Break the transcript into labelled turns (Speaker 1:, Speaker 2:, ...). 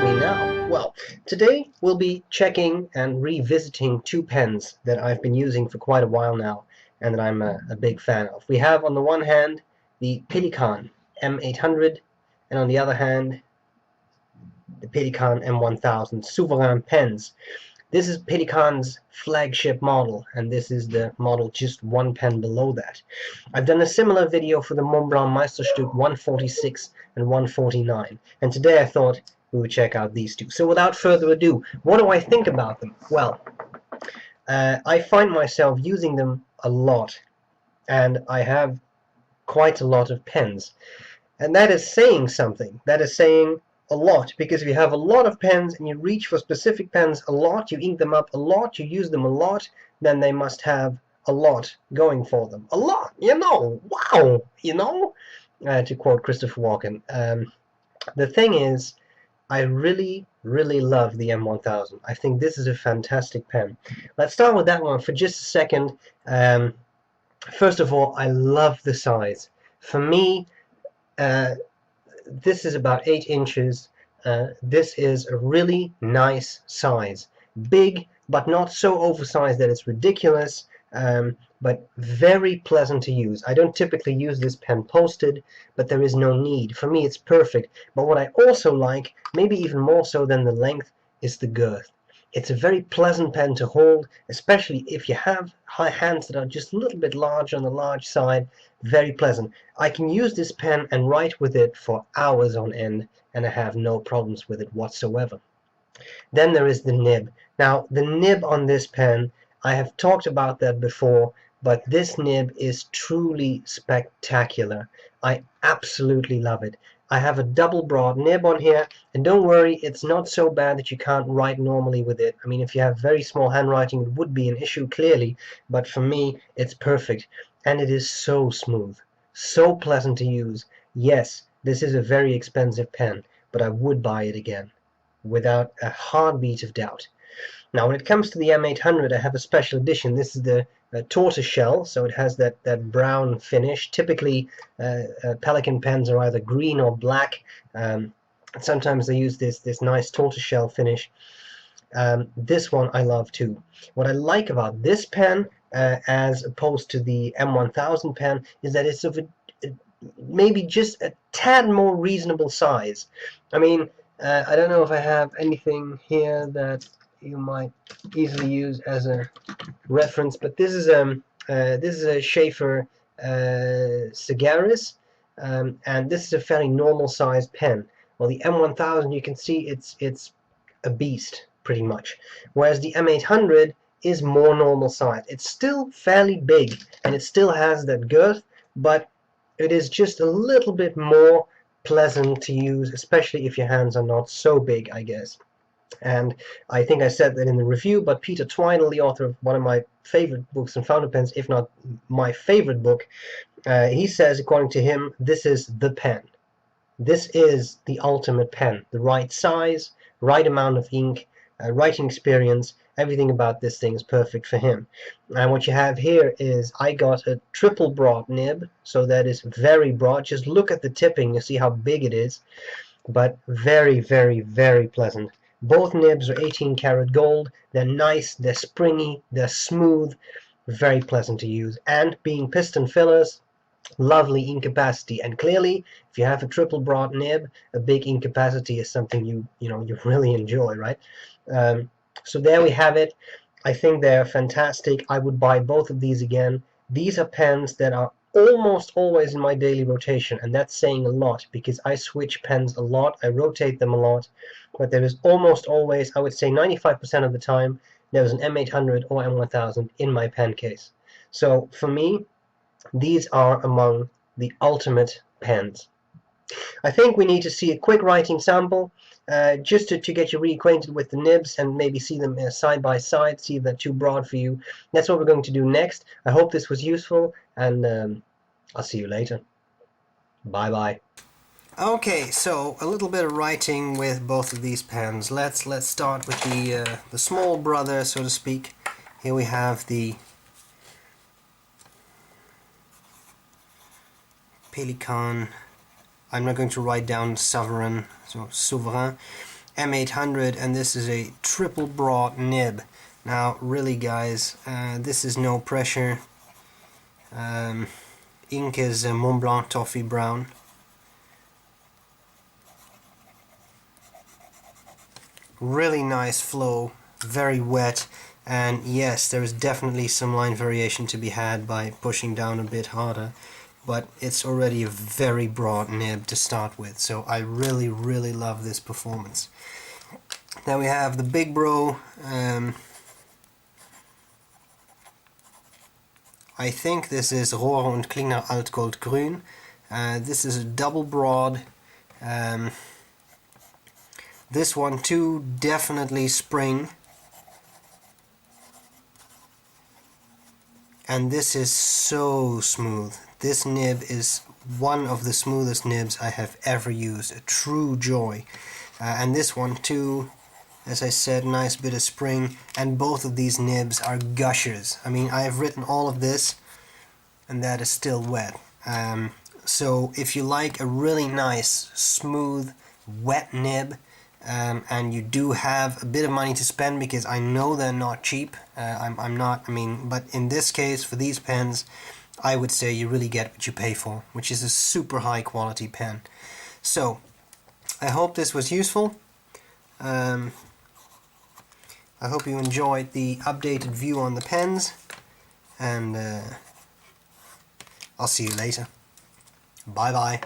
Speaker 1: me now? Well, today we'll be checking and revisiting two pens that I've been using for quite a while now and that I'm a big fan of. We have on the one hand the Pelikan M800 and on the other hand the Pelikan M1000 Souverän pens. This is Pelikan's flagship model, and this is the model just one pen below that. I've done a similar video for the Montblanc Meisterstück 146 and 149, and today I thought we would check out these two. So without further ado, what do I think about them? Well, I find myself using them a lot, and I have quite a lot of pens. And that is saying something. That is saying a lot, because if you have a lot of pens and you reach for specific pens a lot, you ink them up a lot, you use them a lot, then they must have a lot going for them. A lot, wow, to quote Christopher Walken. The thing is, I really love the M1000. I think this is a fantastic pen. Let's start with that one for just a second. First of all, I love the size. For me, this is about 8 inches. This is a really nice size. Big, but not so oversized that it's ridiculous, but very pleasant to use. I don't typically use this pen posted, but there is no need. For me, it's perfect. But what I also like, maybe even more so than the length, is the girth. It's a very pleasant pen to hold, especially if you have hands that are just a little bit large on the large side. Very pleasant. I can use this pen and write with it for hours on end, and I have no problems with it whatsoever. Then there is the nib. Now, the nib on this pen, I have talked about that before, but this nib is truly spectacular. I absolutely love it. I have a double broad nib on here, and don't worry, it's not so bad that you can't write normally with it. I mean, if you have very small handwriting, it would be an issue, clearly, but for me, it's perfect. And it is so smooth, so pleasant to use. Yes, this is a very expensive pen, but I would buy it again, without a heartbeat of doubt. Now, when it comes to the M800, I have a special edition. This is the Tortoiseshell, so it has that brown finish. Typically, Pelikan pens are either green or black. Sometimes they use this nice tortoiseshell finish. This one I love too. What I like about this pen, as opposed to the M1000 pen, is that it's of maybe just a tad more reasonable size. I mean, I don't know if I have anything here that you might easily use as a reference, but this is a Schaefer Sagaris, and this is a fairly normal sized pen. Well, the M1000, you can see it's a beast pretty much, whereas the M800 is more normal size. It's still fairly big and it still has that girth, but it is just a little bit more pleasant to use, especially if your hands are not so big, I guess. And I think I said that in the review, but Peter Twidle, the author of one of my favorite books on fountain pens, if not my favorite book, he says, according to him, this is the pen. This is the ultimate pen. The right size, right amount of ink, writing experience, everything about this thing is perfect for him. And what you have here is I got a triple broad nib, so that is very broad. Just look at the tipping, you see how big it is, but very pleasant. Both nibs are 18 karat gold. They're nice, they're springy, they're smooth, very pleasant to use. And being piston fillers, lovely ink capacity. And clearly, if you have a triple broad nib, a big ink capacity is something you really enjoy, right? So there we have it. I think they're fantastic. I would buy both of these again. These are pens that are almost always in my daily rotation, and that's saying a lot because I switch pens a lot, I rotate them a lot, but there is almost always, I would say 95% of the time, there's an M800 or M1000 in my pen case. So for me, these are among the ultimate pens. I think we need to see a quick writing sample, just to get you reacquainted with the nibs and maybe see them side by side, see if they're too broad for you. That's what we're going to do next. I hope this was useful, and I'll see you later. Bye bye. Okay, so a little bit of writing with both of these pens. Let's start with the small brother, so to speak. Here we have the Pelikan. I'm not going to write down Souverän, so Souverän. M800, and this is a triple broad nib. Now really guys, this is no pressure. Ink is Mont Blanc Toffee Brown. Really nice flow, very wet, and yes, there is definitely some line variation to be had by pushing down a bit harder, but it's already a very broad nib to start with, so I really love this performance. Then we have the B.R.E. I think this is Rohre und Klingner Altgold Grün. This is a double broad. This one too, definitely spring. And this is so smooth. This nib is one of the smoothest nibs I have ever used. A true joy. And this one too, as I said, nice bit of spring. And both of these nibs are gushers. I mean, I have written all of this and that is still wet. So if you like a really nice, smooth, wet nib, and you do have a bit of money to spend, because I know they're not cheap, but in this case, for these pens, I would say you really get what you pay for, which is a super high quality pen. So, I hope this was useful. I hope you enjoyed the updated view on the pens, and I'll see you later. Bye bye.